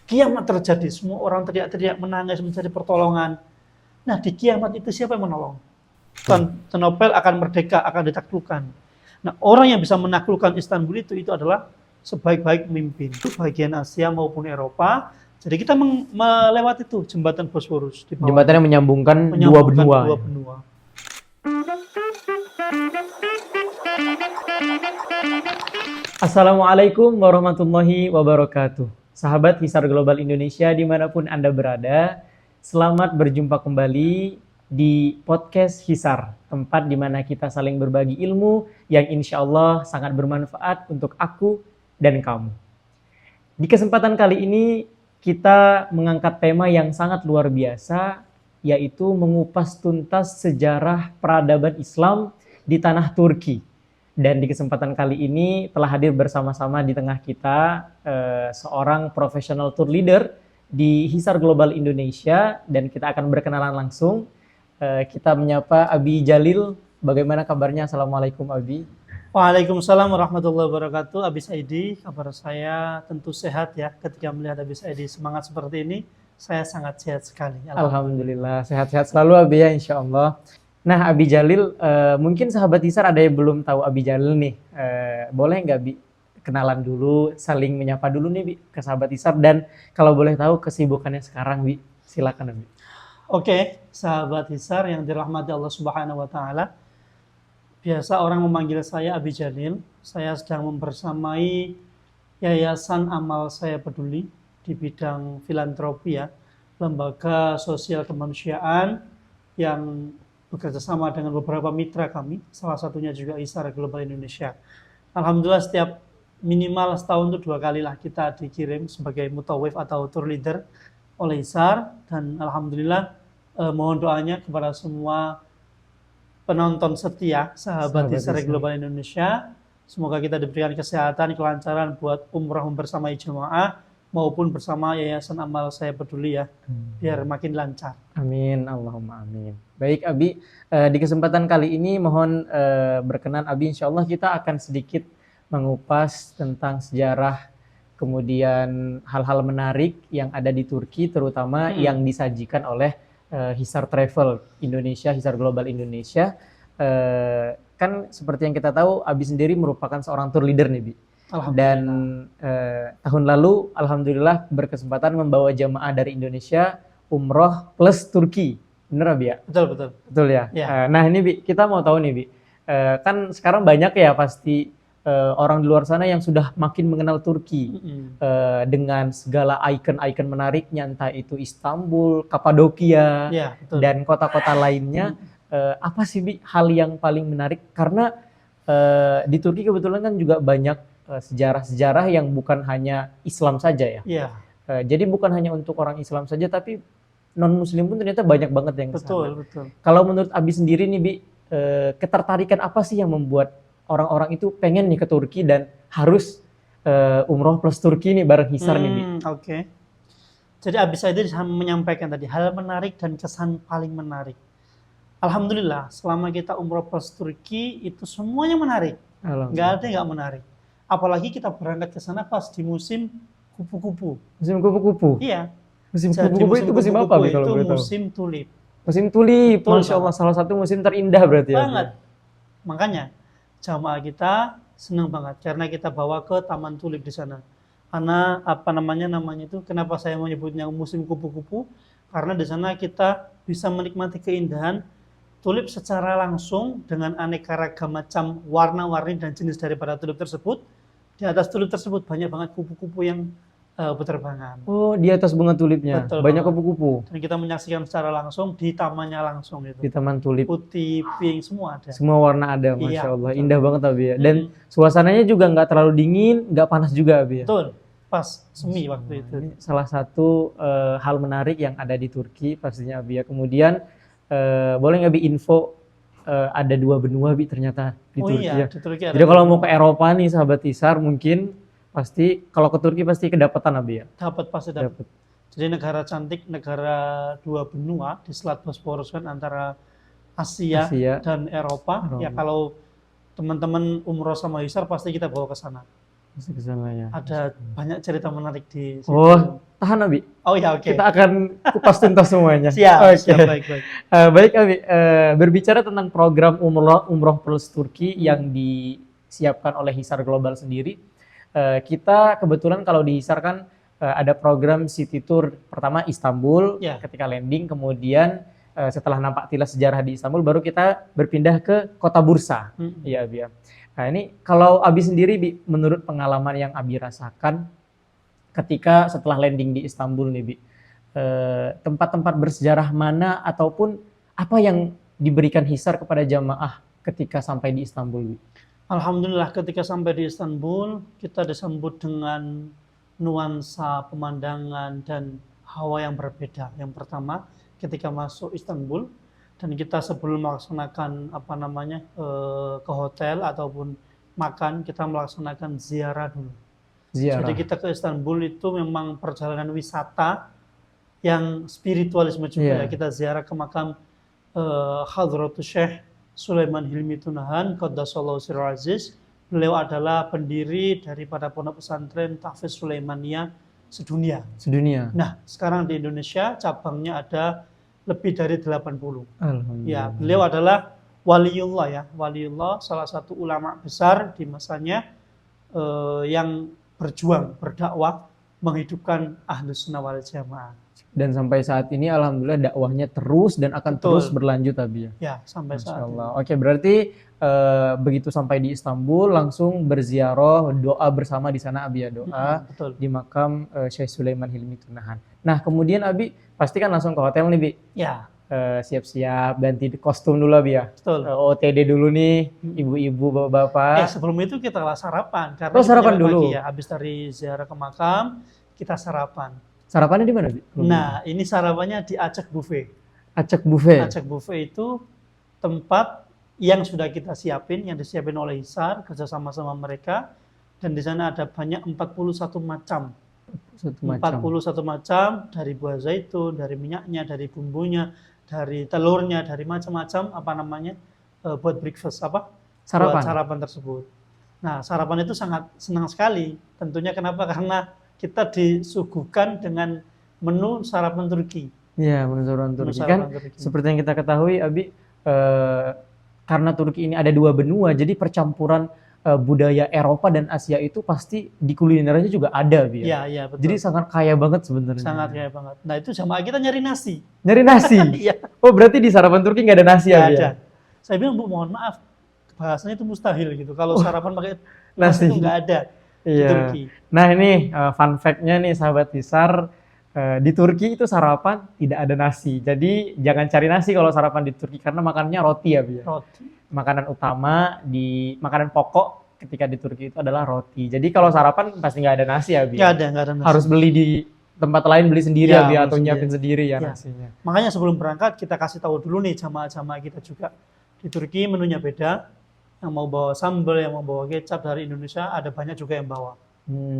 kiamat terjadi, semua orang teriak-teriak menangis mencari pertolongan. Nah, di kiamat itu siapa yang menolong? Konstantinopel akan merdeka, akan ditaklukkan. Nah, orang yang bisa menaklukkan Istanbul itu adalah sebaik-baik pemimpin, itu bagian Asia maupun Eropa. Jadi kita melewati itu jembatan Bosphorus. Jembatan yang menyambungkan dua benua. Assalamualaikum warahmatullahi wabarakatuh. Sahabat Hisar Global Indonesia dimanapun Anda berada, selamat berjumpa kembali di podcast Hisar, tempat di mana kita saling berbagi ilmu yang insya Allah sangat bermanfaat untuk aku dan kamu. Di kesempatan kali ini kita mengangkat tema yang sangat luar biasa, yaitu mengupas tuntas sejarah peradaban Islam di tanah Turki. Dan di kesempatan kali ini telah hadir bersama-sama di tengah kita seorang profesional tour leader di Hisar Global Indonesia, dan kita akan berkenalan langsung. Kita menyapa Abi Jalil. Bagaimana kabarnya? Assalamualaikum Abi. Waalaikumsalam warahmatullahi wabarakatuh. Abi Saidi, kabar saya tentu sehat ya. Ketika melihat Abi Saidi semangat seperti ini, saya sangat sehat sekali. Alhamdulillah, sehat-sehat selalu Abi ya, insya Allah. Nah, Abi Jalil, mungkin sahabat Hisar ada yang belum tahu Abi Jalil nih. Boleh nggak Bi kenalan dulu, saling menyapa dulu nih Bi ke sahabat Hisar, dan kalau boleh tahu kesibukannya sekarang Bi, silakan Abi. Oke, sahabat Hisar yang dirahmati Allah Subhanahu wa taala. Biasa orang memanggil saya Abi Jalil. Saya sedang membersamai Yayasan Amal Saya Peduli di bidang filantropi ya, lembaga sosial kemanusiaan yang bekerja sama dengan beberapa mitra kami, salah satunya juga Hisar Global Indonesia. Alhamdulillah setiap minimal setahun itu 2 kali lah kita dikirim sebagai mutawif atau tour leader oleh Hisar, dan alhamdulillah mohon doanya kepada semua penonton setia sahabat Hisar Global Indonesia. Semoga kita diberikan kesehatan, kelancaran buat umrah membersamai jemaah maupun bersama Yayasan Amal Saya Peduli ya, biar makin lancar. Amin, Allahumma amin. Baik Abi, di kesempatan kali ini mohon berkenan Abi, insya Allah kita akan sedikit mengupas tentang sejarah, kemudian hal-hal menarik yang ada di Turki, terutama yang disajikan oleh Hisar Travel Indonesia, Hisar Global Indonesia. Kan seperti yang kita tahu, Abi sendiri merupakan seorang tour leader nih Bi. Dan tahun lalu alhamdulillah berkesempatan membawa jamaah dari Indonesia umroh plus Turki, bener Abi ya? Betul ya. Nah ini Bi, kita mau tahu nih Bi, kan sekarang banyak ya pasti orang di luar sana yang sudah makin mengenal Turki dengan segala ikon-ikon menariknya, entah itu Istanbul, Kapadokia, dan kota-kota lainnya. Apa sih Bi hal yang paling menarik? Karena di Turki kebetulan kan juga banyak sejarah-sejarah yang bukan hanya Islam saja ya. Jadi bukan hanya untuk orang Islam saja, tapi non-Muslim pun ternyata banyak banget yang kesana. Betul. Kalau menurut Abi sendiri nih Bi, ketertarikan apa sih yang membuat orang-orang itu pengen nih ke Turki dan harus umroh plus Turki nih bareng Hisar nih Bi? Oke. Jadi Abi Saidi menyampaikan tadi hal menarik dan kesan paling menarik. Alhamdulillah selama kita umroh plus Turki itu semuanya menarik. Nggak ada yang nggak menarik. Apalagi kita berangkat ke sana pas di musim kupu-kupu. Musim kupu-kupu? Iya. Musim kupu-kupu itu musim apa Bi kalau boleh tahu? Musim tulip. Musim tulip, Masya Allah, salah satu musim terindah berarti ya? Banget. Makanya jamaah kita senang banget karena kita bawa ke Taman Tulip di sana. Karena namanya itu kenapa saya menyebutnya musim kupu-kupu? Karena di sana kita bisa menikmati keindahan tulip secara langsung dengan aneka ragam macam warna-warni dan jenis daripada tulip tersebut. Di atas tulip tersebut banyak banget kupu-kupu yang berterbangan. Oh, di atas bunga tulipnya banyak kupu-kupu. Dan kita menyaksikan secara langsung di tamannya langsung gitu. Di taman tulip. Putih, pink, semua ada. Semua warna ada, Masya Allah. Indah banget Abi ya. Dan suasananya juga nggak terlalu dingin, nggak panas juga Abi ya. Betul, pas semi waktu itu. Ini salah satu hal menarik yang ada di Turki pastinya Abi ya. Kemudian boleh nggak Bi info ada 2 benua Bi ternyata di Turki ya. Di Turki ada. Jadi kalau mau ke Eropa nih sahabat Hisar mungkin pasti kalau ke Turki pasti kedapatan Abi ya. Pasti dapat. Jadi negara cantik, negara 2 benua di Selat Bosporus kan antara Asia dan Eropa. Ya kalau teman-teman umroh sama Hisar pasti kita bawa ke sana. Masuk ke sana ya. Ada banyak cerita menarik di situ. Oh, tahan Abi. Oh ya, oke. Kita akan kupas tuntas semuanya. Siap, Oke. siap, baik. Baik Abi, berbicara tentang program Umroh Plus Turki yang disiapkan oleh Hisar Global sendiri, kita kebetulan kalau di Hisar kan ada program City Tour pertama Istanbul, Ya. ketika landing, kemudian setelah nampak tilas sejarah di Istanbul, baru kita berpindah ke Kota Bursa. Iya Abi ya. Nah ini kalau Abi sendiri, Bi, menurut pengalaman yang Abi rasakan ketika setelah landing di Istanbul nih, Bi, tempat-tempat bersejarah mana ataupun apa yang diberikan Hisar kepada jamaah ketika sampai di Istanbul, Bi? Alhamdulillah ketika sampai di Istanbul, kita disambut dengan nuansa pemandangan dan hawa yang berbeda. Yang pertama, ketika masuk Istanbul, dan kita sebelum melaksanakan ke hotel ataupun makan, kita melaksanakan ziarah dulu. Ziarah. Jadi kita ke Istanbul itu memang perjalanan wisata yang spiritualisme juga. Iya. Kita ziarah ke makam Hadratus Syekh Sulaiman Hilmi Tunahan Qaddasallahu Sirrul Aziz. Beliau adalah pendiri daripada pondok pesantren Tahfiz Sulaimania sedunia. Nah, sekarang di Indonesia cabangnya ada lebih dari 80. Alhamdulillah. Ya, beliau adalah waliullah ya, waliullah, salah satu ulama besar di masanya yang berjuang, berdakwah, menghidupkan Ahlus Sunnah wal Jamaah. Dan sampai saat ini alhamdulillah dakwahnya terus dan akan Betul. terus berlanjut, Abi ya. Ya, sampai saat ini. Insyaallah. Oke, berarti begitu sampai di Istanbul langsung berziarah, doa bersama di sana, Abi ya, doa Betul. di makam Syekh Sulaiman Hilmi Tunahan. Nah, kemudian Abi pasti kan langsung ke hotel nih, Bi. Ya, Siap-siap ganti kostum dulu, Abi ya. betul. OTD dulu nih, ibu-ibu, bapak-bapak. Sebelum itu kita sarapan. Karena Oh, sarapan kita dulu. pagi, ya. Habis dari ziarah ke makam, kita sarapan. Sarapannya di mana, Bi? Nah, ini sarapannya di Aceh Buffet. Aceh Buffet. Aceh Buffet itu tempat yang sudah kita siapin, yang disiapin oleh Hisar kerjasama sama mereka, dan di sana ada banyak 41 macam. 41 macam, dari buah zaitun, dari minyaknya, dari bumbunya, dari telurnya, dari macam-macam buat breakfast Sarapan. buat sarapan tersebut. Nah, sarapan itu sangat senang sekali. Tentunya kenapa? Karena kita disuguhkan dengan menu sarapan Turki. Iya, menu sarapan Turki. Sarapan Kan Turki. seperti yang kita ketahui, Abi, karena Turki ini ada dua benua, jadi percampuran budaya Eropa dan Asia itu pasti di kulinernya juga ada, Abi. Iya, betul. Jadi sangat kaya banget sebenarnya. Sangat kaya banget. Nah, itu jamaah kita nyari nasi. Nyari nasi? Iya. Oh, berarti di sarapan Turki nggak ada nasi, Nggak Abi? ada. Ya? Saya bilang, Bu, mohon maaf, bahasanya itu mustahil gitu. Kalau sarapan pakai nasi. nasi itu nggak ada di Iya. Turki. Nah, ini fun fact-nya nih, sahabat Hisar, di Turki itu sarapan tidak ada nasi. Jadi jangan cari nasi kalau sarapan di Turki karena makanannya roti, ya, Abi. Roti. Makanan utama makanan pokok ketika di Turki itu adalah roti. Jadi kalau sarapan pasti nggak ada nasi, ya, Abi. Nggak ada nasi. Harus beli di tempat lain, beli sendiri, Ya, Abi, beli atau sendiri. nyiapin sendiri ya, Ya. nasinya. Makanya sebelum berangkat kita kasih tahu dulu nih jamaah-jamaah kita juga. Di Turki menunya beda. Yang mau bawa sambal, yang mau bawa kecap dari Indonesia, ada banyak juga yang bawa.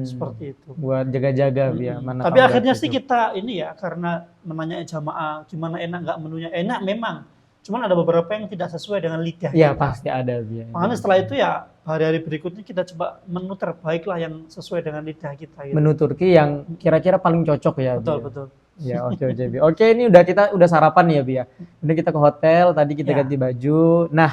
Seperti itu. Buat jaga-jaga, Abi, ya. Mana Tapi tahu akhirnya waktu sih itu. kita ini ya, karena menanya jamaah gimana enak nggak menunya, enak memang. Cuman ada beberapa yang tidak sesuai dengan lidah. Ya, kita. pasti ada, Abi. Ya. Makanya setelah itu ya hari-hari berikutnya kita coba menu terbaik lah yang sesuai dengan lidah kita. Gitu. Menu Turki yang kira-kira paling cocok ya, Abi, Betul, ya. betul. Ya, oke, Bi. Oke, ini kita udah sarapan nih, ya, Bi, ya. Kemudian kita ke hotel, tadi kita Ya. ganti baju. Nah,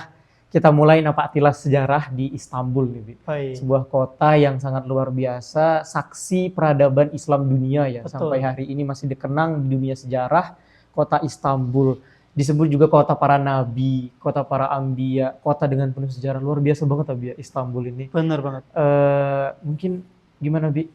kita mulai nampak tilas sejarah di Istanbul nih, Bi. Baik. Sebuah kota yang sangat luar biasa, saksi peradaban Islam dunia ya. Betul. Sampai hari ini masih dikenang di dunia sejarah, kota Istanbul. Disebut juga kota para nabi, kota para anbiya, kota dengan penuh sejarah. Luar biasa banget, Abi, ya, Istanbul ini. Benar banget. Mungkin gimana, Bi?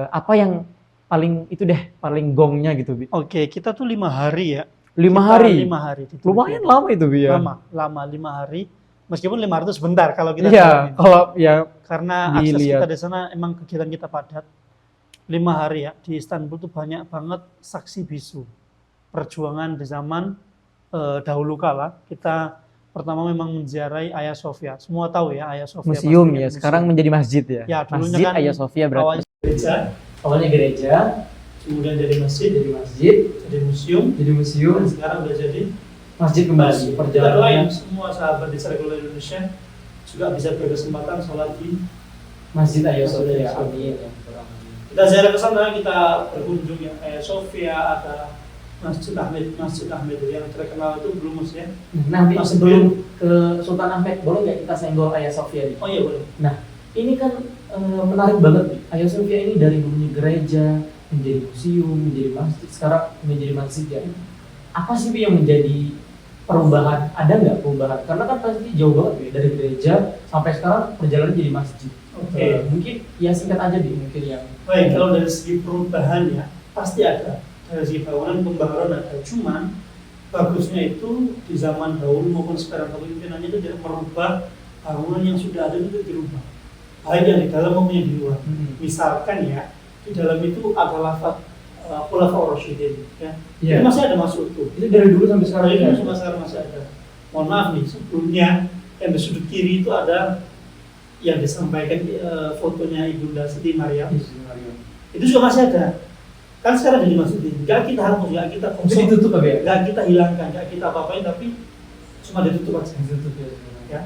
Apa yang paling gongnya gitu, Bi? Oke, kita tuh 5 hari ya. 5 Kita hari? 5 hari di Turki. Lumayan lama itu, Bi, ya? Lama 5 hari. Meskipun 5 hari itu sebentar kalau kita Iya, jalanin. kalau ya Karena akses dilihat. kita di sana emang kegiatan kita padat. 5 hari ya, di Istanbul tuh banyak banget saksi bisu. Perjuangan di zaman dahulu kala. Kita pertama memang menziarahi Hagia Sophia. Semua tahu ya Hagia Sophia. museum pasti ya, sekarang menjadi masjid ya. Ya, dulunya Masjid kan Hagia Sophia berarti. Awalnya gereja, kemudian jadi masjid, jadi museum, jadi museum, dan sekarang udah jadi masjid kembali. kita Perjalanan doain semua sahabat di Hisar Global Indonesia juga bisa berkesempatan sholat di Masjid Hagia Masjid Sophia. Hagia Sophia. Amin. Ya. Kita ziarah ke sana, kita berkunjung ya kayak Sofia, ada Masjid Ahmed yang terkenal itu belum ya. Nanti Masjid sebelum ke Sultan Ahmed, boleh nggak kita senggol Hagia Sophia nih? Oh iya boleh. Nah, ini kan menarik banget nih. Hagia Sophia ini dari dulunya gereja, menjadi museum, menjadi masjid, sekarang menjadi masjid ya. Apa sih Bi, yang menjadi perubahan? Ada nggak perubahan? Karena kan pasti jauh banget Bi, dari gereja sampai sekarang perjalanan jadi masjid. Oke. Mungkin ya singkat aja Bi, mungkin yang Baik, kalau dari segi perubahan ya pasti ada. Dari segi bangunan pembaharuan ada. Cuman bagusnya itu di zaman dahulu maupun sekarang kepemimpinannya itu tidak merubah bangunan yang sudah ada itu dirubah. Baik yang di dalam maupun yang di luar. Misalkan ya di dalam itu ada lafaz Khulafaur Rasyidin ya. Iya. Itu masih ada masuk tuh. itu dari dulu sampai sekarang Itu ya. sampai sekarang masih ada. Mohon maaf nih sebelumnya yang di sudut kiri itu ada yang disampaikan fotonya Ibunda Siti Maryam. Itu juga masih ada. Kan sekarang jadi masjid. Enggak kita hapus, enggak kita Itu kosong, ditutup apa ya? enggak kita hilangkan, enggak kita apa-apain, tapi cuma ditutup aja. Ditutup ya. Ya.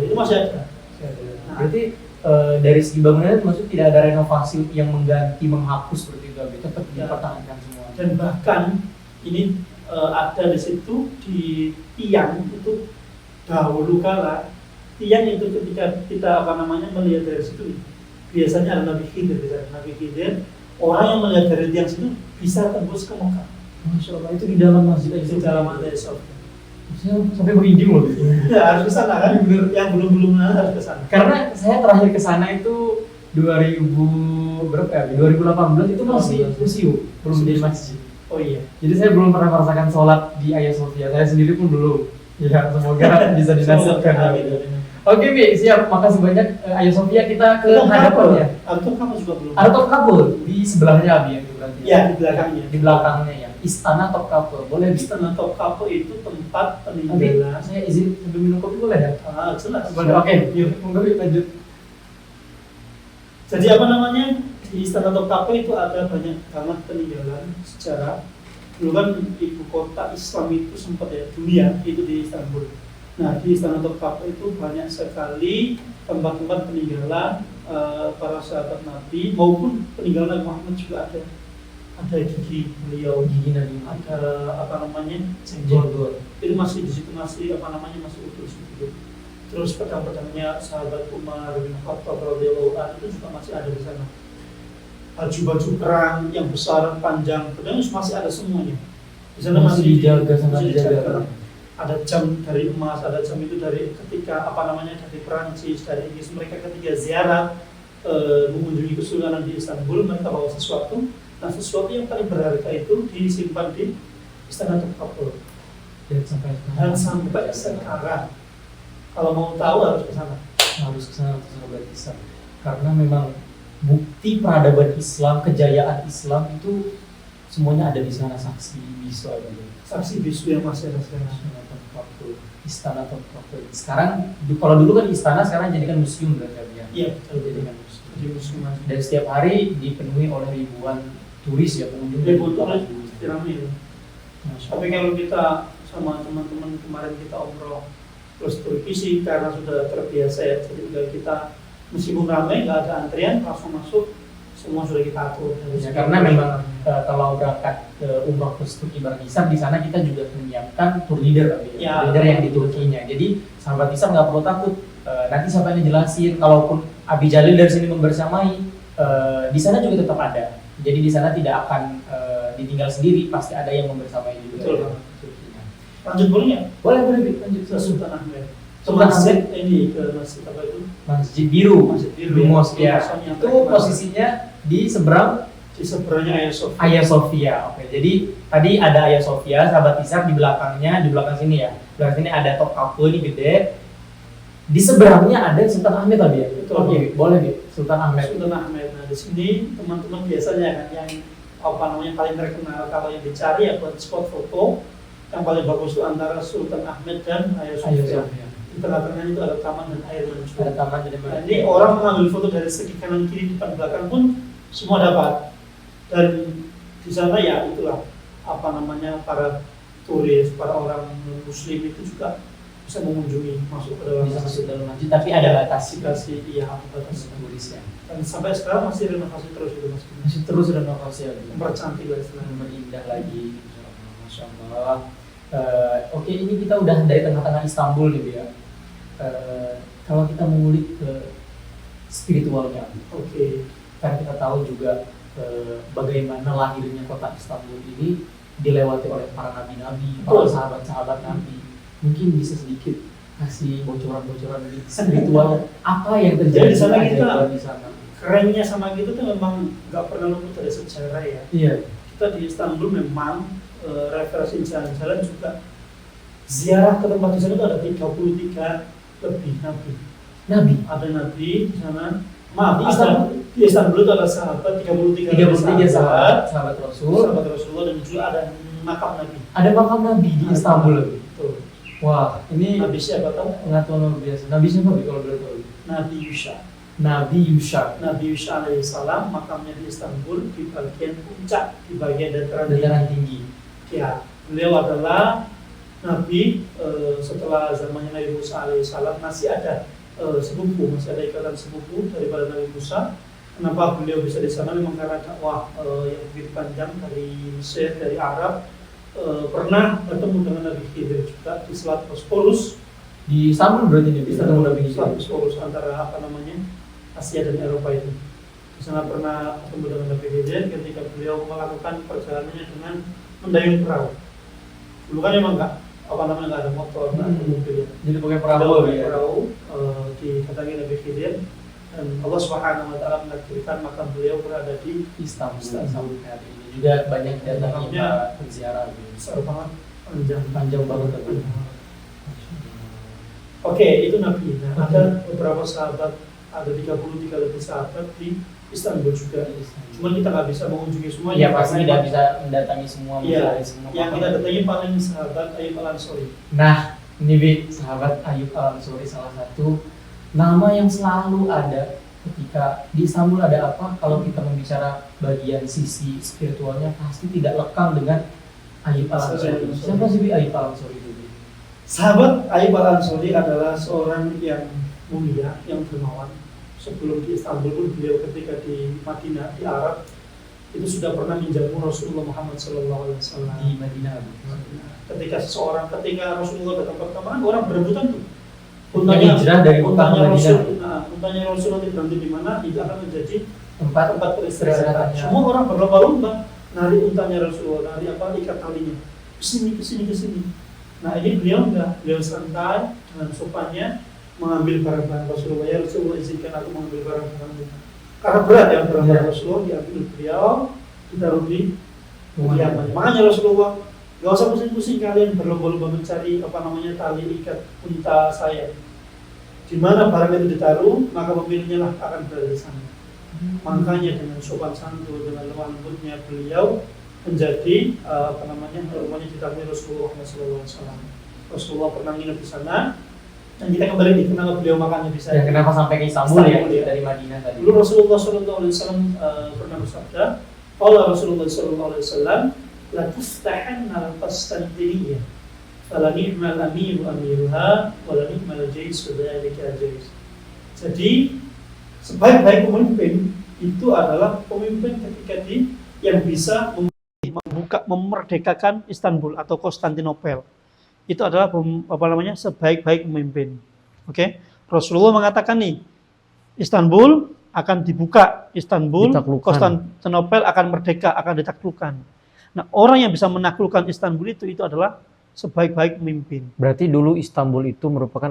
Itu masih ada. Nah, Berarti dari segi bangunan maksud tidak ada renovasi yang mengganti, menghapus seperti itu, Abi. Tetap Ya. dipertahankan semua. Dan bahkan ini ada di situ di tiang itu dahulu kala tiang itu ketika kita melihat dari situ biasanya ada Nabi Khidir di sana. Nabi Khidir, orang yang melihat dari tiang situ bisa tembus ke Mekah. Masya Allah, itu di dalam masjid aja. Itu dalam Hagia Sophia. Saya sampai merinding loh. Ya harus ke sana kan, yang belum harus ke sana. Karena saya terakhir ke sana itu 2000 berapa ya? 2018 itu masih museum, belum jadi masjid. Oh iya. Jadi saya belum pernah merasakan sholat di Hagia Sophia. Saya sendiri pun belum. Ya, semoga bisa dinasihatkan. Oke, Bi, siap. Makasih banyak. Hagia Sophia, kita ke hadapan ya. Atau kamu juga belum. Topkapi di sebelahnya, Bi, ya, berarti. Ya, di belakangnya. Di belakangnya ya. Istana Topkapi. Boleh Bi? Istana Topkapi itu tempat Nanti peninggalan. saya izin sambil minum kopi boleh ya? Jelas. Boleh. Oke, yuk, monggo Bi, lanjut. Jadi apa namanya, di Istana Topkapi itu ada banyak banget peninggalan sejarah. Dulu kan ibu kota Islam itu sempat ya dunia itu di Istanbul. Nah di Istana Topkapi itu banyak sekali tempat-tempat peninggalan para sahabat Nabi maupun peninggalan Nabi Muhammad juga ada. Ada gigi beliau, Gigi Nabi, ada apa namanya Jenggot. itu masih di situ masih masih utuh situ. Terus pedang-pedangnya sahabat Umar bin Khattab radhiyallahu anhu itu juga masih ada di sana. Baju-baju perang yang besar, panjang, pedang masih ada semuanya. Di sana Masih dijaga, sangat masih dijaga. Ada jam dari emas, ada jam itu dari ketika dari Perancis, dari Inggris. Mereka ketika ziarah mengunjungi kesultanan di Istanbul, mereka bawa sesuatu. Nah, sesuatu yang paling berharga itu disimpan di Istana Topkapi. Dan sampai sekarang, kalau mau tahu harus ke sana. harus ke sana untuk sahabat Islam. Karena memang bukti peradaban Islam, kejayaan Islam itu semuanya ada di sana, saksi bisu ada di Saksi bisu yang masih ada sekarang. Istana Topkapi. Sekarang kalau dulu kan istana, sekarang jadikan museum berarti ya. Iya, Jadikan museum. Jadi museum aja. Dan setiap hari dipenuhi oleh ribuan turis ya, pengunjung. Ribuan turis piramid. Masya Tapi Allah. kalau kita sama teman-teman kemarin kita umroh plus Turki sih karena sudah terbiasa ya, jadi udah kita meskipun ramai nggak ada antrian langsung masuk, semua sudah kita atur. Ya, karena memang kalau berangkat ke umroh ke Turki bareng Isam, di sana kita juga menyiapkan tour leader, Ya. leader yang di Turkinya. Jadi sahabat Isam nggak perlu takut. Nanti siapa yang jelasin, kalaupun Abi Jalil dari sini membersamai, di sana juga tetap ada. Jadi di sana tidak akan ditinggal sendiri, pasti ada yang membersamai juga. Betul. Ya, Turkinya. Lanjut boleh nggak? Boleh, boleh lanjut Ke Sultan Ahmed. Sultan Ahmed. Ini ke masjid apa itu? Masjid Biru, Masjid Biru, Blue Mosque ya. Mosque-nya Itu terkenal. posisinya di seberang Di seberangnya Hagia Sophia. Hagia Sophia. Oke, jadi tadi ada Hagia Sophia, sahabat Ishak di belakangnya, di belakang sini ya. Belakang sini ada Topkapi ini gede. Di seberangnya ada Sultan Ahmed tadi ya. Betul. Oke, boleh Bi. Sultan Ahmed. Sultan Ahmed. Nah di sini teman-teman biasanya kan yang paling terkenal kalau yang dicari ya buat spot foto yang paling bagus itu antara Sultan Ahmed dan Hagia Hagia Sophia. Sophia. Di tengah-tengah itu ada taman dan air mancur. Ada taman jadi Nah, ini orang mengambil foto dari segi kanan kiri depan belakang pun semua dapat. Dan di sana ya itulah para turis, para orang muslim itu juga bisa mengunjungi masuk ke dalam Bisa masuk dalam masjid, tapi ada batas. dikasih batas Tulisnya. dan sampai sekarang masih renovasi terus itu mas. Masih terus renovasi lagi. Mempercantik lah istilahnya. Berindah lagi. Masya Allah. Oke, ini kita udah dari tengah-tengah Istanbul nih ya. Kalau kita mengulik ke spiritualnya, kan kita tahu juga bagaimana lahirnya kota Istanbul ini dilewati oleh para nabi-nabi, para sahabat-sahabat nabi. Mungkin bisa sedikit kasih bocoran-bocoran di spiritual apa yang terjadi di sana kita di sana. Kerennya sama gitu tuh memang nggak pernah luput dari sejarah ya. Iya. Kita di Istanbul memang referensi jalan-jalan juga ziarah ke tempat di sana itu ada 33 lebih nabi. Ada nabi di sana. Di Istanbul itu ada sahabat 33 sahabat Rasulullah dan juga ada makam nabi. Ada makam nabi di Istanbul. Betul. Wah, ini Nabi siapa tahu? pengetahuan luar biasa. Nabi siapa kalau boleh tahu? Nabi Yusha. Nabi Yusha alaihissalam makamnya di Istanbul di bagian puncak, di bagian dataran tinggi. Ya, beliau adalah Nabi setelah zamannya Nabi Musa alaihissalam masih ada masih ada ikatan sepupu daripada Nabi Musa. Kenapa beliau bisa di sana? Memang karena dakwah yang begitu panjang dari Mesir, dari Arab. Pernah bertemu dengan Nabi Khidir juga di Selat Bosporus. Di Istanbul berarti nih bisa ketemu Nabi Selat Khidir. Bosporus antara Asia dan Eropa itu. Di sana pernah bertemu dengan Nabi Khidir ketika beliau melakukan perjalanannya dengan mendayung perahu. Dulu kan memang nggak ada motor, nggak ada mobil ya. Jadi pakai perahu ya. Didatangi Nabi Khidir dan Allah Subhanahu Wa Taala menakdirkan makam beliau berada di Istanbul. Hari ini juga banyak datang para penziarah. Besar banget, panjang banget. Oke, itu Nabi. Nah, ada beberapa sahabat, ada 33 lebih sahabat di Istanbul juga. Cuman kita nggak bisa mengunjungi semua. Ya pasti tidak bisa mendatangi semua. Iya. Yang kita datangi paling sahabat Ayyub al-Ansori. Nah, ini Bi, sahabat Ayyub al-Ansori salah satu nama yang selalu ada ketika di Istanbul ada apa. Kalau kita membicara bagian sisi spiritualnya pasti tidak lekang dengan Ayyub al-Ansori. Siapa sih Bi Ayyub al-Ansori itu? Sahabat Ayyub al-Ansori adalah seorang yang mulia, yang dermawan. Sebelum di Istanbul pun beliau ketika di Madinah, di Arab itu sudah pernah menjamu Rasulullah Muhammad SAW di Madinah. Ketika Rasulullah datang pertama kan orang berebutan tuh. Untanya hijrah dari Mekah ke Madinah. Untanya Rasulullah berhenti di mana itu akan menjadi tempat peristirahatan. Semua orang berlomba-lomba narik untanya Rasulullah, narik ikat talinya. Kesini. Nah ini beliau santai dengan sopannya mengambil barang-barang Rasulullah. Ya Rasulullah izinkan aku mengambil barang-barang. Karena berat ya barang-barang Rasulullah, diambil beliau, ditaruh di kediamannya. Makanya Rasulullah gak usah pusing-pusing kalian berlomba-lomba mencari tali ikat unta saya. Di mana barang itu ditaruh, maka pemiliknya lah akan berada di sana. Makanya dengan sopan santun, dengan lemah lembutnya beliau menjadi rumahnya ditaruh Rasulullah SAW. Rasulullah pernah nginep di sana. Dan kita kembali nih, kenapa beliau makannya bisa? Ya, kenapa sampai ke Istanbul ya dari Madinah tadi? Dulu Rasulullah SAW pernah bersabda, Allah Rasulullah SAW, la tuftahanna al-Qastantiniyyah, fala ni'mal amiru amiruha, wala ni'mal jais wadhalika jais. Jadi sebaik-baik pemimpin itu adalah pemimpin ketika yang bisa memerdekakan Istanbul atau Konstantinopel. Itu adalah sebaik-baik pemimpin. Oke, Rasulullah mengatakan nih, Istanbul akan dibuka, Konstantinopel akan merdeka, akan ditaklukkan. Nah, orang yang bisa menaklukkan Istanbul itu adalah sebaik-baik pemimpin. Berarti dulu Istanbul itu merupakan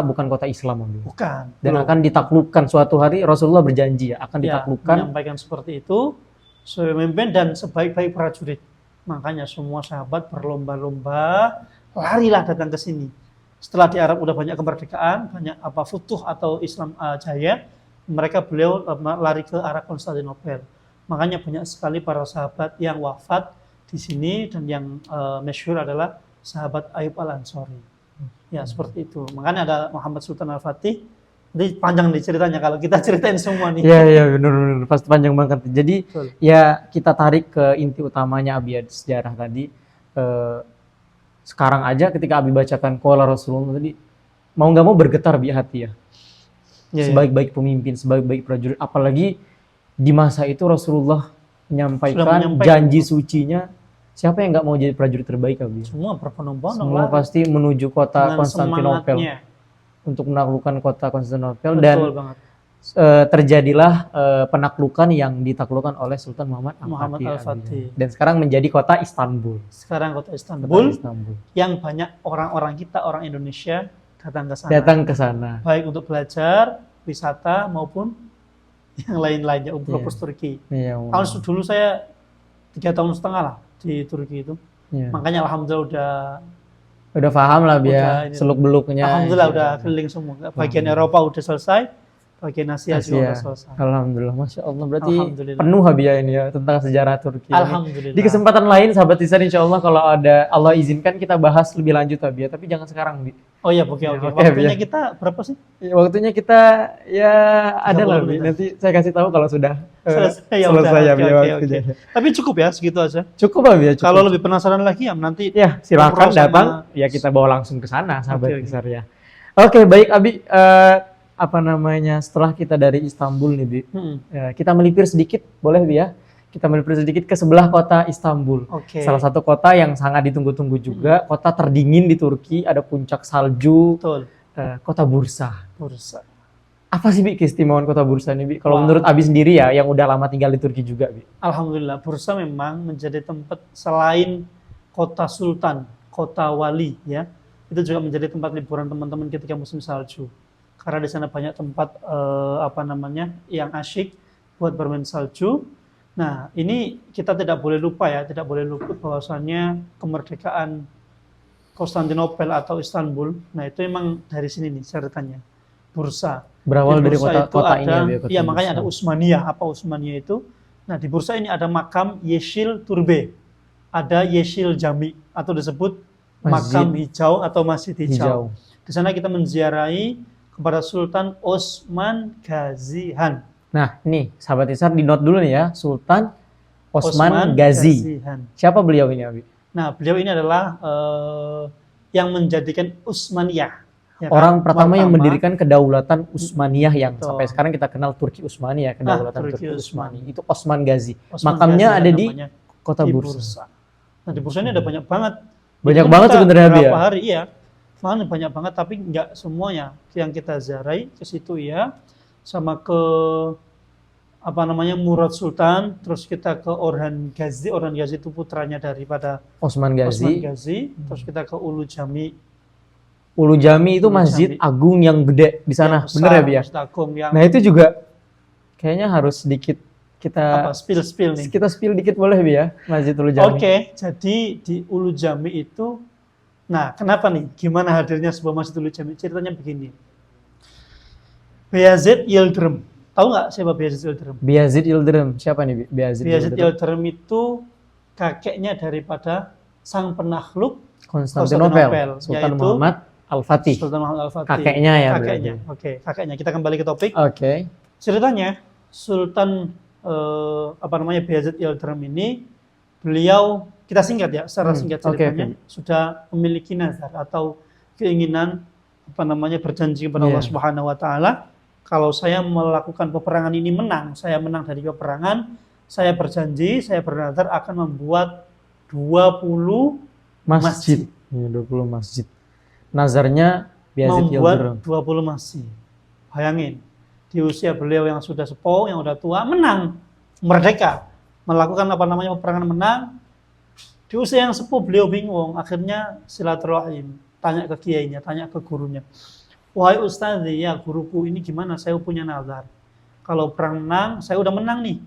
bukan kota Islam, bukan. Dan akan ditaklukkan suatu hari. Rasulullah berjanji ya akan ditaklukkan. Menyampaikan seperti itu, sebagai pemimpin dan sebaik-baik prajurit. Makanya semua sahabat berlomba-lomba, larilah datang ke sini. Setelah di Arab udah banyak kemerdekaan, banyak futuh atau Islam jaya, beliau lari ke arah Konstantinopel. Makanya banyak sekali para sahabat yang wafat di sini dan yang masyhur adalah sahabat Ayyub al-Ansori. Ya seperti itu. Makanya ada Muhammad Sultan Al-Fatih. Ini panjang nih ceritanya kalau kita ceritain semua nih. Iya benar pasti panjang banget. Jadi ya kita tarik ke inti utamanya Abi sejarah tadi. Sekarang aja ketika Abi bacakan qala Rasulullah tadi, mau nggak mau bergetar di hati ya. Ya, Sebaik-baik pemimpin, sebaik-baik prajurit, apalagi di masa itu Rasulullah menyampaikan janji sucinya, siapa yang nggak mau jadi prajurit terbaik, Abi? Semua berbondong-bondong. Semua pasti menuju kota dengan Konstantinopel semangatnya. untuk menaklukkan kota Konstantinopel. Betul Dan banget. terjadilah penaklukan yang ditaklukkan oleh Sultan Muhammad Muhammad Al-Fatih. Al-Fatih. Dan sekarang menjadi kota Istanbul. Sekarang kota Kota Istanbul Istanbul. yang banyak orang-orang kita, orang Indonesia datang ke sana. Datang ke sana. Baik untuk belajar, wisata maupun yang lain-lainnya, umroh ke Turki. Iya, Tahun dulu saya 3,5 tahun lah di Turki itu. iya. Makanya alhamdulillah Udah paham lah udah biar ini. seluk-beluknya. Alhamdulillah udah keliling semua. Bagian Eropa udah selesai, bagian Asia juga udah selesai. Alhamdulillah, Masya Allah. Berarti Alhamdulillah. penuh Habib ya ini ya tentang sejarah Turki. Ini. Alhamdulillah. Di kesempatan lain, sahabat Hisar, insya Allah kalau ada Allah izinkan kita bahas lebih lanjut Habib ya. Tapi jangan sekarang, Bi. Oh iya, oke. Oke, Waktunya Bi. kita berapa sih? Ya, waktunya kita ya ada lah, 30 Bi. menit. Nanti saya kasih tahu kalau sudah Selesai, ya selesai udah. ya, Oke, Bi, oke, waktunya. oke. Tapi cukup ya, segitu aja. Cukup Habib ya, cukup. Kalau lebih penasaran lagi ya nanti Ya, silakan ngobrol sama- datang. Ya kita bawa langsung ke sana, sahabat Oke. Hisar ya. Oke, baik Abi. Apa namanya? Setelah kita dari Istanbul nih, Bi. Kita melipir sedikit, boleh Bi ya? Kita melipir sedikit ke sebelah kota Istanbul. Oke. Salah satu kota yang sangat ditunggu-tunggu juga, kota terdingin di Turki, ada puncak salju, Betul. kota Bursa. Bursa. Apa sih Bi keistimewaan kota Bursa ini, Bi? Kalau Wah. menurut Abi sendiri ya, yang udah lama tinggal di Turki juga, Bi. Alhamdulillah, Bursa memang menjadi tempat selain kota sultan, kota wali ya. Itu juga menjadi tempat liburan teman-teman ketika musim salju. Karena di sana banyak tempat yang asyik buat bermain salju. Nah, ini kita tidak boleh lupa ya, tidak boleh luput bahwasannya kemerdekaan Konstantinopel atau Istanbul. Nah, itu emang dari sini nih ceritanya. Bursa. Berawal Di dari Bursa itu kota ini ada, ya, Bi, kota iya makanya Bursa. ada Usmania. Apa Usmania itu? Nah, di Bursa ini ada makam Yeşil Turbe. Ada Yeşil Jami atau disebut makam hijau atau masjid hijau. Di sana kita menziarahi kepada Sultan Osman Gazi Han. Nah, ini sahabat Hisar di note dulu nih ya, Sultan Osman Gazi. Han. Siapa beliau ini, Abi? Nah, beliau ini adalah yang menjadikan Utsmaniyah. Ya Orang kan? pertama yang Pertama, mendirikan kedaulatan Utsmaniyah yang Betul. sampai sekarang kita kenal Turki Utsmaniyah, kedaulatan Turki Turki Utsmani. Utsmani. Itu Osman Gazi. Osman Makamnya Gazi ada yang di namanya kota di Bursa. Nah, di Bursa ini ada banyak banget. Banyak Itu banget kita sebenarnya, Abi, berapa ya? hari, iya. Makanya banyak banget, tapi nggak semuanya yang kita ziarahi ke situ ya. Sama ke Murad Sultan, terus kita ke Orhan Gazi. Orhan Gazi itu putranya daripada Osman Osman Gazi. Gazi. Terus kita ke Ulu Jami. Ulu Jami itu Ulu masjid Jami. agung yang gede di sana, yang bener ya, besar, Bi ya? Masjid Agung yang Nah, itu juga kayaknya harus sedikit kita spill nih. kita spill dikit boleh, Bi ya? Masjid Ulu Jami. Oke, jadi di Ulu Jami itu, nah kenapa nih? Gimana hadirnya sebuah Masjid Ulu Jami? Ceritanya begini. Beyazid Yıldırım. Tahu nggak siapa Beyazid Yıldırım? Beyazid Yıldırım. Siapa nih, Bi? Beyazid Beyazid Yıldırım? Yıldırım itu kakeknya daripada sang penakluk Konstantinopel, Sultan yaitu Muhammad Al-Fatih. Sultan Muhammad Al-Fatih. Kakeknya ya, Kakeknya. berarti. Oke, kakeknya. Kita kembali ke topik. Oke. Ceritanya Sultan Beyazid Yıldırım ini, beliau, kita singkat ya, secara singkat oke, ceritanya, sudah memiliki nazar atau keinginan berjanji kepada Allah Subhanahu wa taala, kalau saya melakukan peperangan ini menang, saya menang dari peperangan, saya berjanji, saya bernazar akan membuat 20 masjid. Iya, 20 masjid. Nazarnya Beyazid Yıldırım. Membuat 20 masjid. Bayangin, di usia beliau yang sudah sepuh, yang sudah tua, menang, merdeka, melakukan peperangan menang. Di usia yang sepuh beliau bingung, akhirnya silaturahim, tanya ke kiainya, tanya ke gurunya. Wahai ustadz, ya guruku ini gimana, saya punya nazar. Kalau perang menang, saya udah menang nih.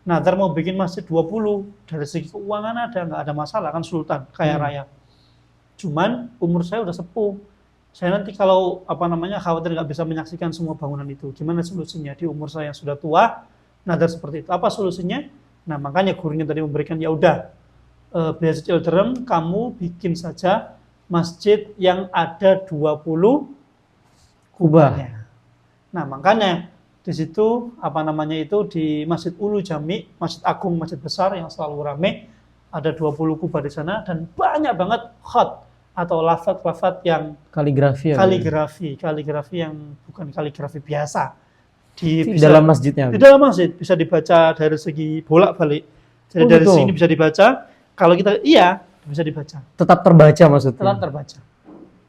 Nazar mau bikin masjid 20, dari segi keuangan nggak ada masalah, kan sultan, kaya raya. Cuman umur saya udah sepuh. Saya nanti kalau khawatir nggak bisa menyaksikan semua bangunan itu. Gimana solusinya? Di umur saya yang sudah tua, nazar seperti itu. Apa solusinya? Nah, makanya gurunya tadi memberikan, ya udah, Beyazid Yıldırım, kamu bikin saja masjid yang ada 20 kubahnya. Nah, makanya di situ di Masjid Ulu Jami, Masjid Agung, masjid besar yang selalu ramai, ada 20 kubah di sana dan banyak banget atau lafaz-lafaz yang Kaligrafi ya. kaligrafi yang bukan kaligrafi biasa. Di dalam masjidnya. Di dalam masjid bisa dibaca dari segi bolak-balik. Jadi dari gitu. sini bisa dibaca. Kalau kita bisa dibaca. Tetap terbaca maksudnya. Tetap terbaca.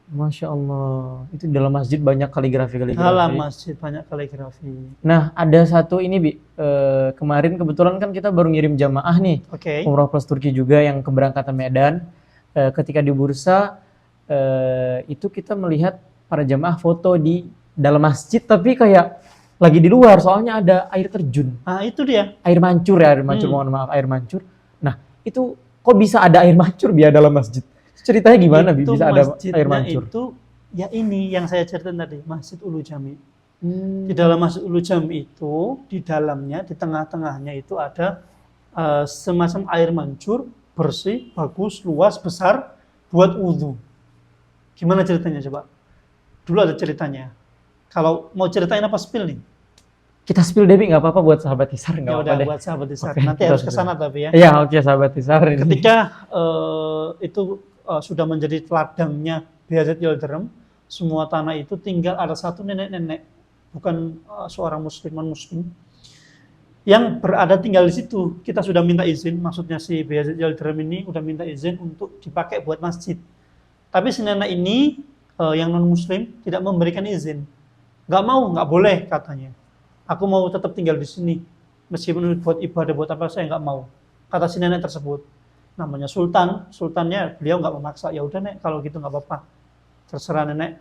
Masya Allah, itu dalam masjid banyak kaligrafi. Dalam masjid banyak kaligrafi. Nah, ada satu ini, Bi. Kemarin kebetulan kan kita baru ngirim jamaah nih. Oke. Umroh plus Turki juga yang keberangkatan Medan. Ketika di bursa, itu kita melihat para jamaah foto di dalam masjid, tapi kayak lagi di luar, soalnya ada air terjun. Ah, itu dia. Air mancur, mohon maaf, air mancur. Nah, itu kok bisa ada air mancur Bi dalam masjid? Ceritanya gimana Bi bisa ada air mancur? Itu ya ini yang saya ceritain tadi, Masjid Ulu Jami. Di dalam Masjid Ulu Jami itu, di dalamnya, di tengah-tengahnya itu ada semacam air mancur, bersih, bagus, luas, besar, buat wudhu. Gimana ceritanya coba? Dulu ada ceritanya. Kalau mau ceritain apa spill nih? Kita spill deh Bi, nggak apa-apa buat sahabat Hisar, nggak apa-apa deh. Buat sahabat Hisar. Oke, Nanti harus ke sana tapi ya. Iya, oke sahabat Hisar. Ketika itu sudah menjadi ladangnya Beyazid Yildirim, semua tanah itu tinggal ada satu nenek-nenek, bukan seorang muslim, yang berada tinggal di situ. Kita sudah minta izin, maksudnya si Beyazid Yildirim ini udah minta izin untuk dipakai buat masjid. Tapi si nenek ini yang non-muslim tidak memberikan izin. Nggak boleh katanya. Aku mau tetap tinggal di sini, meskipun buat ibadah, buat apa, saya nggak mau. Kata si nenek tersebut. Namanya sultannya beliau nggak memaksa, ya udah Nek, kalau gitu nggak apa-apa, terserah nenek.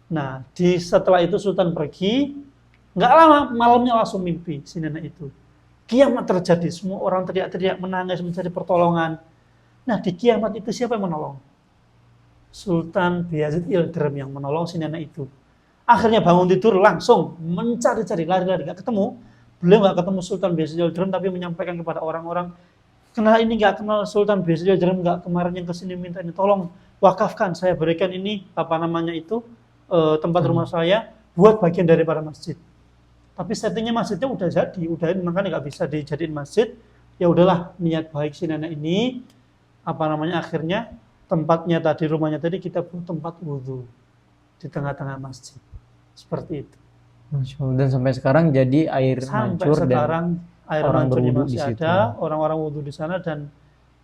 Nah, setelah itu sultan pergi, nggak lama malamnya langsung mimpi si nenek itu. Kiamat terjadi, semua orang teriak-teriak, menangis mencari pertolongan. Nah, di kiamat itu siapa yang menolong? Sultan Beyazid Yildirim yang menolong si nenek itu. Akhirnya bangun tidur langsung mencari-cari, lari-lari, nggak ketemu. Beliau nggak ketemu Sultan Beyazid Yildirim, tapi menyampaikan kepada orang-orang, kenal ini nggak kenal Sultan Beyazid Yildirim nggak, kemarin yang kesini minta ini, tolong wakafkan, saya berikan ini tempat rumah saya buat bagian daripada masjid. Tapi settingnya masjidnya udah jadi, makanya nggak bisa dijadiin masjid. Ya udahlah, niat baik si nenek ini akhirnya tempatnya tadi, rumahnya tadi kita buat tempat wudhu di tengah-tengah masjid, seperti itu. Masya Allah. Dan sampai sekarang jadi air mancur sekarang air orang mancurnya berwudu masih di situ. ada, orang-orang wudhu di sana, dan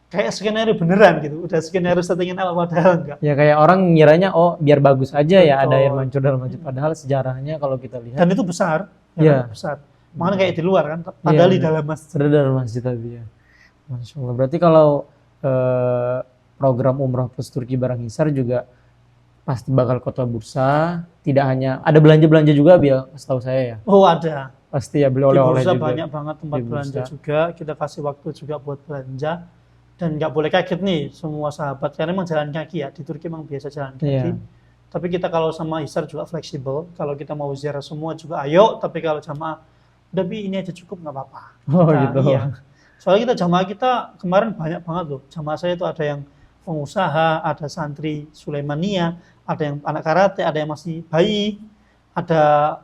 kayak skenario beneran gitu, udah skenario settingan apa, padahal enggak. Ya kayak orang ngiranya biar bagus aja ya ada air Betul. mancur dalam masjid, padahal sejarahnya kalau kita lihat. Dan itu besar, Iya. besar. Makanya kayak di luar kan, padahal di dalam masjid. Ada dalam masjid tadi ya. Masya Allah. Berarti kalau program Umroh plus Turki bareng Hisar juga pasti bakal kota bursa, tidak hanya ada belanja-belanja juga biar setahu saya ya. Oh ada. Pasti ya beli Di oleh-oleh bursa juga. banyak banget tempat Di belanja bursa. juga, kita kasih waktu juga buat belanja. Dan nggak boleh kaget nih semua sahabat, karena emang jalan kaki ya, di Turki emang biasa jalan kaki. Iya. Tapi kita kalau sama Hisar juga fleksibel, kalau kita mau ziarah semua juga ayo, tapi kalau jamaah, udah Bi ini aja cukup nggak apa-apa. Oh gitu. Iya. Soalnya jamaah kita kemarin banyak banget loh, jamaah saya itu ada yang pengusaha, ada santri Sulaimania, ada yang anak karate, ada yang masih bayi, ada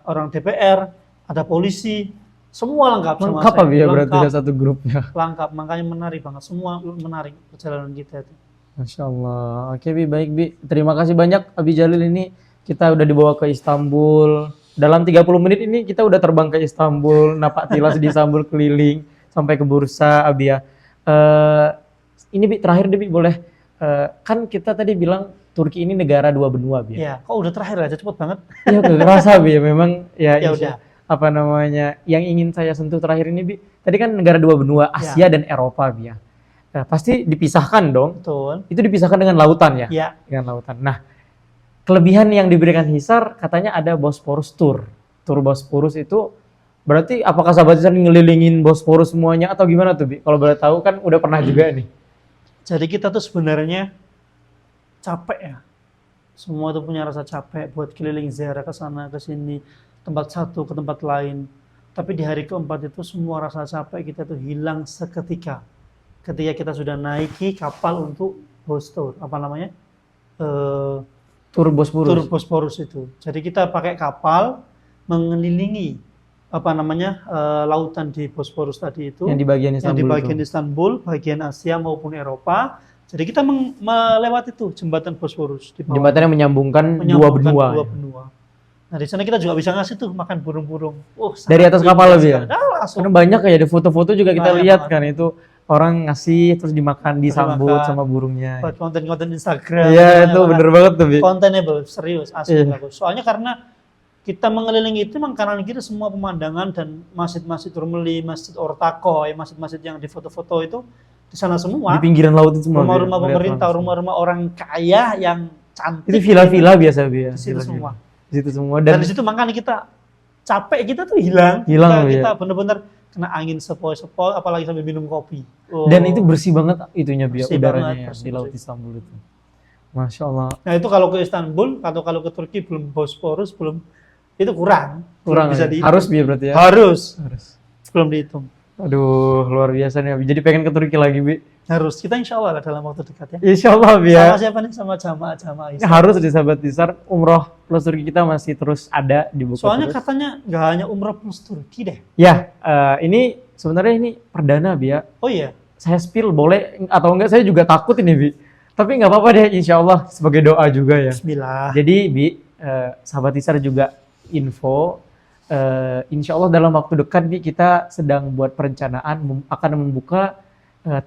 orang DPR, ada polisi, semua lengkap sama Lengkap saya. ya berarti ada satu grupnya. Lengkap, makanya menarik banget, semua menarik perjalanan kita itu. Masya Allah. Oke Bi, baik Bi. Terima kasih banyak Abi Jalil, ini kita udah dibawa ke Istanbul. Dalam 30 menit ini kita udah terbang ke Istanbul, napak tilas di Istanbul, keliling sampai ke bursa Abi ya. Ini Bi, terakhir deh Bi, boleh. Kan kita tadi bilang Turki ini negara dua benua Bi. Ya, kok udah terakhir aja cepet banget. Iya, kerasa Bi ya, memang ya, Ya udah. apa namanya, yang ingin saya sentuh terakhir ini Bi, tadi kan negara dua benua, Asia dan Eropa Bi ya. Nah, pasti dipisahkan dong. Betul. Itu dipisahkan dengan lautan ya? Ya. Dengan lautan. Nah, kelebihan yang diberikan Hisar katanya ada Bosporus Tour. Tour Bosporus itu berarti apakah sahabat Hisar ngelilingin Bosporus semuanya atau gimana tuh Bi? Kalau boleh tahu kan udah pernah juga nih. Jadi kita tuh sebenarnya capek ya. Semua tuh punya rasa capek buat keliling ziarah ke sana ke sini, tempat satu ke tempat lain. Tapi di hari keempat itu semua rasa capek kita tuh hilang seketika. Ketika kita sudah naiki kapal untuk Bostour, Tour Bosporus. Tour Bosporus itu. Jadi kita pakai kapal mengelilingi lautan di Bosporus tadi itu. Yang di bagian Istanbul. Yang di bagian Istanbul, bagian Asia maupun Eropa. Jadi kita melewati itu jembatan Bosporus di bawah. Jembatan yang menyambungkan dua Menyambungkan benua. dua benua. Nah, di sana kita juga bisa ngasih tuh makan burung-burung. Dari atas kapal lebih ya? Langsung. Karena banyak ya, di foto-foto juga kita Banyak lihat banget. kan itu orang ngasih terus dimakan, disambut dimakan. sama burungnya. Buat konten-konten Instagram. Iya, itu bener banget tuh, Bi. Containable, serius, asli Iya. bagus. Soalnya karena kita mengelilingi itu memang kanan kiri semua pemandangan dan masjid-masjid Rumeli, Masjid Ortakoy, masjid-masjid yang di foto-foto itu di sana semua. Di pinggiran laut itu semua. Bi, Rumah-rumah melihat pemerintah, langsung. rumah-rumah orang kaya yang cantik. Itu villa-villa biasa, Bi, ya. Di situ Villa-villa. semua. Di situ semua Dan dan di situ makanya kita capek kita tuh hilang. Hilang, kita ya. bener-bener kena angin sepoi-sepoi, apalagi sambil minum kopi. Oh. dan itu bersih banget itunya, Bi, Bersih udaranya banget, ya, bersih, di laut bersih. Istanbul itu. Masya Allah. Nah itu kalau ke Istanbul atau kalau ke Turki belum Bosporus belum itu kurang. Kurang Belum bisa ya? dihitung. Harus, Bi, berarti ya. Harus. Harus. Belum dihitung. Aduh, luar biasa nih, Bi. Jadi pengen ke Turki lagi, Bi. Harus. Kita insya Allah lah dalam waktu dekat ya. Insya Allah, Bi, ya. Sama siapa nih? Sama jamaah-jamaah Ini Islam. harus di sahabat Hisar, umroh plus Turki kita masih terus ada dibuka Soalnya terus. katanya nggak hanya umroh plus Turki deh. Ya, ini sebenarnya ini perdana, Bi, ya. Oh iya. Saya spill boleh atau enggak, saya juga takut ini, Bi. Tapi nggak apa-apa deh, insya Allah sebagai doa juga ya. Bismillah. Jadi, Bi, sahabat Hisar juga info, insya Allah dalam waktu dekat nih kita sedang buat perencanaan akan membuka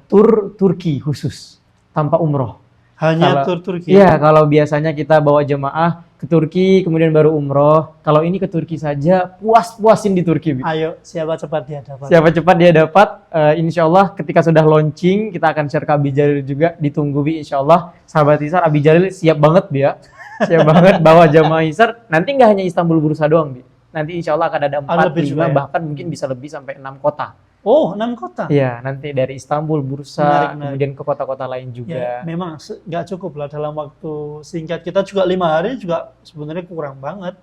tur Turki khusus tanpa umroh. Hanya Kalau- tur Turki. Iya, kalau biasanya kita bawa jemaah ke Turki, kemudian baru umroh. Kalau ini ke Turki saja, puas-puasin di Turki, Bi. Ayo, siapa cepat dia dapat. Siapa cepat dia dapat, insya Allah ketika sudah launching, kita akan share ke Abi Jalil juga, ditunggu, Bi, insya Allah. Sahabat Hisar, Abi Jalil siap banget, Bi, ya. Siap banget bawa jamaah Hisar, nanti nggak hanya Istanbul Bursa doang, Bi. Nanti insya Allah akan ada 4, lebih 5, juga ya? bahkan mungkin bisa lebih sampai 6 kota. Oh, 6 kota. Iya, nanti dari Istanbul, Bursa, Menarik, menarik. kemudian ke kota-kota lain Ya, juga. memang nggak cukup lah dalam waktu singkat. Kita juga 5 hari juga sebenarnya kurang banget.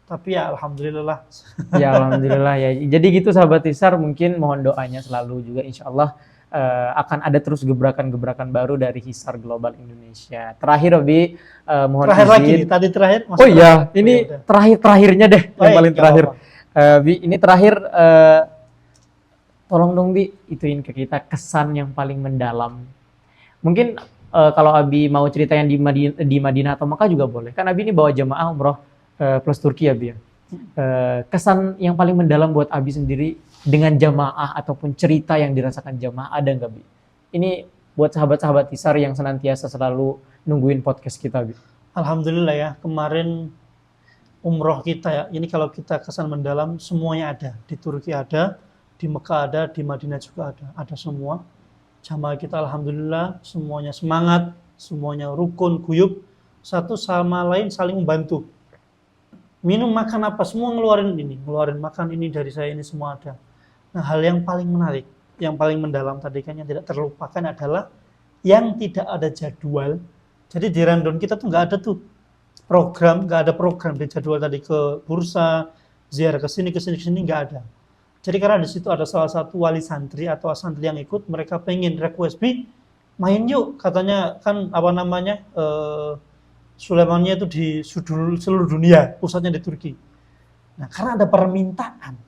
Tapi ya alhamdulillah. Ya alhamdulillah ya. Jadi gitu sahabat Hisar, mungkin mohon doanya selalu juga insya Allah akan ada terus gebrakan-gebrakan baru dari Hisar Global Indonesia. Terakhir, Obi, mohon Terakhir lagi izin. nih, tadi terakhir. masih Oh iya, terakhir. ini Oh, ya udah. terakhir-terakhirnya deh, Oh, yang iya, paling nggak terakhir. apa-apa. Bi, ini terakhir, tolong dong, Bi, ituin ke kita kesan yang paling mendalam. Mungkin kalau Abi mau cerita yang di Madinah atau Makkah juga boleh. Kan Abi ini bawa jamaah umroh plus Turki ya, Bi, ya. Kesan yang paling mendalam buat Abi sendiri dengan jamaah ataupun cerita yang dirasakan jamaah, ada nggak, Bi? Ini buat sahabat-sahabat Hisar yang senantiasa selalu nungguin podcast kita, Bi. Alhamdulillah ya, kemarin umroh kita ya, ini kalau kita kesan mendalam semuanya ada. Di Turki ada, di Mekah ada, di Madinah juga ada semua. Jamaah kita alhamdulillah semuanya semangat, semuanya rukun, guyup, satu sama lain saling membantu. Minum, makan apa, semua ngeluarin makan ini dari saya, ini semua ada. Nah, hal yang paling menarik, yang paling mendalam tadi kan yang tidak terlupakan adalah yang tidak ada jadwal. Jadi di rundown kita tuh nggak ada tuh program, nggak ada program di jadwal tadi ke bursa, ziarah ke sini, nggak ada. Jadi karena di situ ada salah satu wali santri atau santri yang ikut, mereka pengen request, Bi, main yuk, katanya kan apa namanya, Sulaimannya itu di seluruh dunia, pusatnya di Turki. Nah, karena ada permintaan,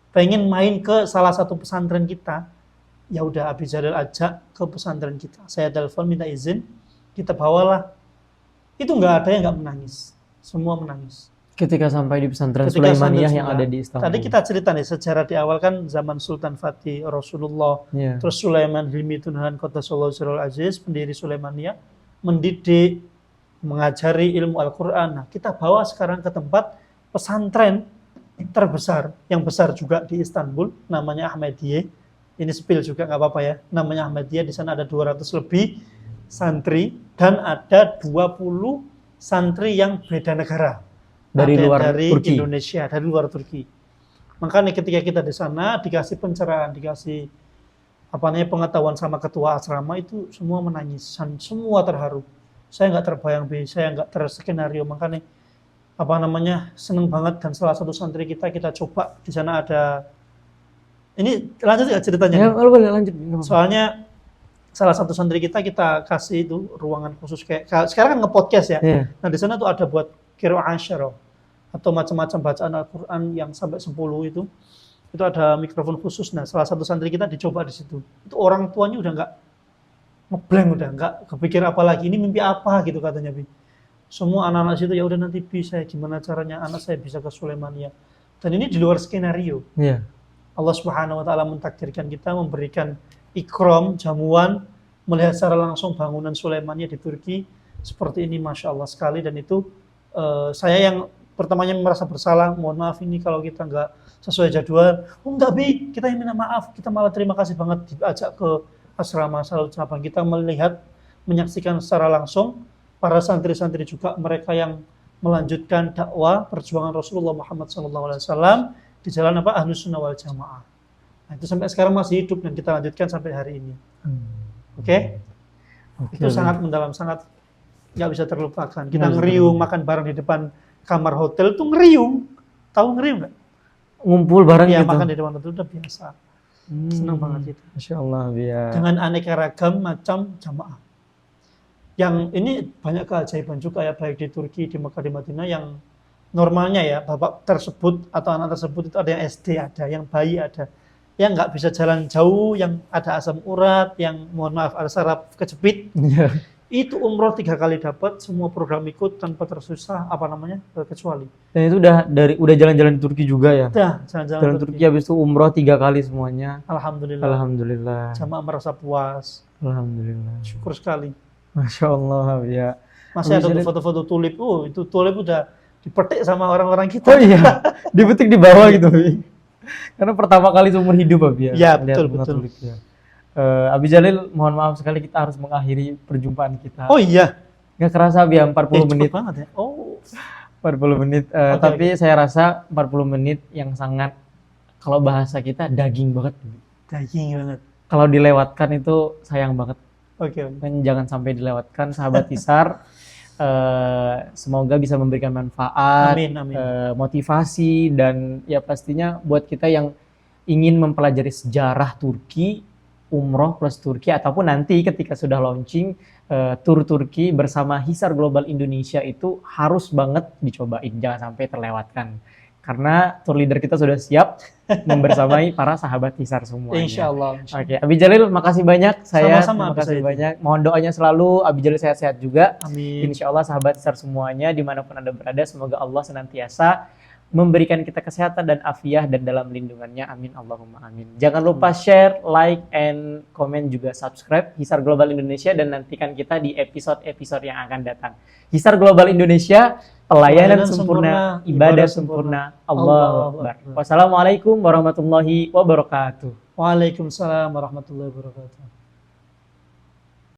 pengen main ke salah satu pesantren kita, ya udah Abi Jalil ajak ke pesantren kita. Saya telepon minta izin, kita bawalah. Itu nggak ada yang nggak menangis, semua menangis. Ketika sampai di pesantren Ketika Sulaimaniyah sampai yang ada di Istanbul. Tadi kita cerita nih sejarah di awal kan zaman Sultan Fatih Rasulullah, Iya. terus Sulaiman Hilmi Tunahan Kota Solo Sirul Aziz, pendiri Sulaimaniyah, mendidik, mengajari ilmu Al-Quran. Nah, kita bawa sekarang ke tempat pesantren terbesar, yang besar juga di Istanbul, namanya Ahmadiyah. Ini spill juga nggak apa-apa ya. Namanya Ahmadiyah, di sana ada 200 lebih santri dan ada 20 santri yang beda negara. Dari Ada luar dari Turki. Indonesia, dari luar Turki. Makanya ketika kita di sana dikasih pencerahan, dikasih apa namanya pengetahuan sama ketua asrama, itu semua menangis, semua terharu. Saya nggak terbayang, saya nggak terskenario, makanya apa namanya seneng banget. Dan salah satu santri kita coba di sana ada, ini lanjut ya ceritanya. Ya, kalau boleh lanjut. Soalnya salah satu santri kita kasih itu ruangan khusus kayak sekarang kan nge-podcast ya. Iya. Nah, di sana tuh ada buat qiraah asyara atau macam-macam bacaan Al-Qur'an yang sampai 10 itu. Itu ada mikrofon khusus. Nah, salah satu santri kita dicoba di situ. Itu orang tuanya udah ngeblank udah, nggak kepikir apa lagi, ini mimpi apa gitu katanya Bi. Semua anak-anak situ ya udah nanti bisa gimana caranya anak saya bisa ke Sulaimania. Dan ini di luar skenario. Iya. Allah Subhanahu wa taala mentakdirkan kita memberikan ikram, jamuan, melihat secara langsung bangunan Sulaimania di Turki seperti ini, Masya Allah sekali. Dan itu saya yang pertamanya merasa bersalah, mohon maaf ini kalau kita nggak sesuai jadwal. Oh enggak Bi, kita yang minta maaf, kita malah terima kasih banget diajak ke asrama Salut Cabang. Kita melihat, menyaksikan secara langsung para santri-santri juga, mereka yang melanjutkan dakwah perjuangan Rasulullah Muhammad SAW di jalan apa, Ahlus Sunnah wal Jamaah. Nah, itu sampai sekarang masih hidup dan kita lanjutkan sampai hari ini. Oke? Itu sangat mendalam, sangat nggak bisa terlupakan. Kita ngeriung makan bareng di depan kamar hotel tuh ngeriung. Tahu ngeriung nggak? Ngumpul bareng Ya, gitu. makan di depan hotel udah biasa. Senang banget itu. Masya Allah, ya. Dengan aneka ragam macam jamaah. Yang ini banyak keajaiban juga ya, baik di Turki, di Mekah, di Madinah, yang normalnya ya bapak tersebut atau anak tersebut itu ada yang SD, ada yang bayi, ada yang nggak bisa jalan jauh, yang ada asam urat, yang mohon maaf ada saraf kejepit. Iya. Itu umroh 3 kali dapat, semua program ikut tanpa tersusah kecuali. Dan itu udah jalan-jalan di Turki juga ya. Dah jalan-jalan Jalan Turki habis itu umroh 3 kali semuanya. Alhamdulillah. Alhamdulillah. Jamaah merasa puas. Alhamdulillah. Syukur sekali. Masya Allah, ya. Masih ada tuh foto-foto tulip. Oh, itu tulip udah dipetik sama orang-orang kita. Oh iya, dipetik di bawah gitu, Bi. Karena pertama kali seumur hidup, Abi. Ya, Lihat betul. tulip, ya. Abi Jalil, mohon maaf sekali kita harus mengakhiri perjumpaan kita. Oh iya. Nggak kerasa, Abi, 40 menit. Cepet banget ya. Oh. 40 menit. Tapi saya rasa 40 menit yang sangat, kalau bahasa kita, daging banget. Daging banget. Kalau dilewatkan itu sayang banget. Oke. Dan jangan sampai dilewatkan, sahabat Hisar. Semoga bisa memberikan manfaat, Amin, amin. motivasi, dan ya pastinya buat kita yang ingin mempelajari sejarah Turki, umroh plus Turki, ataupun nanti ketika sudah launching tur Turki bersama Hisar Global Indonesia, itu harus banget dicobain, jangan sampai terlewatkan. Karena tour leader kita sudah siap membersamai para sahabat Hisar semuanya. Insya Allah. Oke, Abi Jalil, makasih banyak. Sama-sama, Terima kasih Abi banyak. Mohon doanya selalu, Abi Jalil sehat-sehat juga. Amin. Insya Allah sahabat Hisar semuanya, dimanapun Anda berada, semoga Allah senantiasa memberikan kita kesehatan dan afiah dan dalam lindungannya. Amin, Allahumma amin. Jangan lupa share, like, and comment, juga subscribe Hisar Global Indonesia, dan nantikan kita di episode-episode yang akan datang. Hisar Global Indonesia, pelayanan sempurna, ibadah sempurna. Allahu Akbar. Wassalamualaikum warahmatullahi wabarakatuh. Waalaikumsalam warahmatullahi wabarakatuh.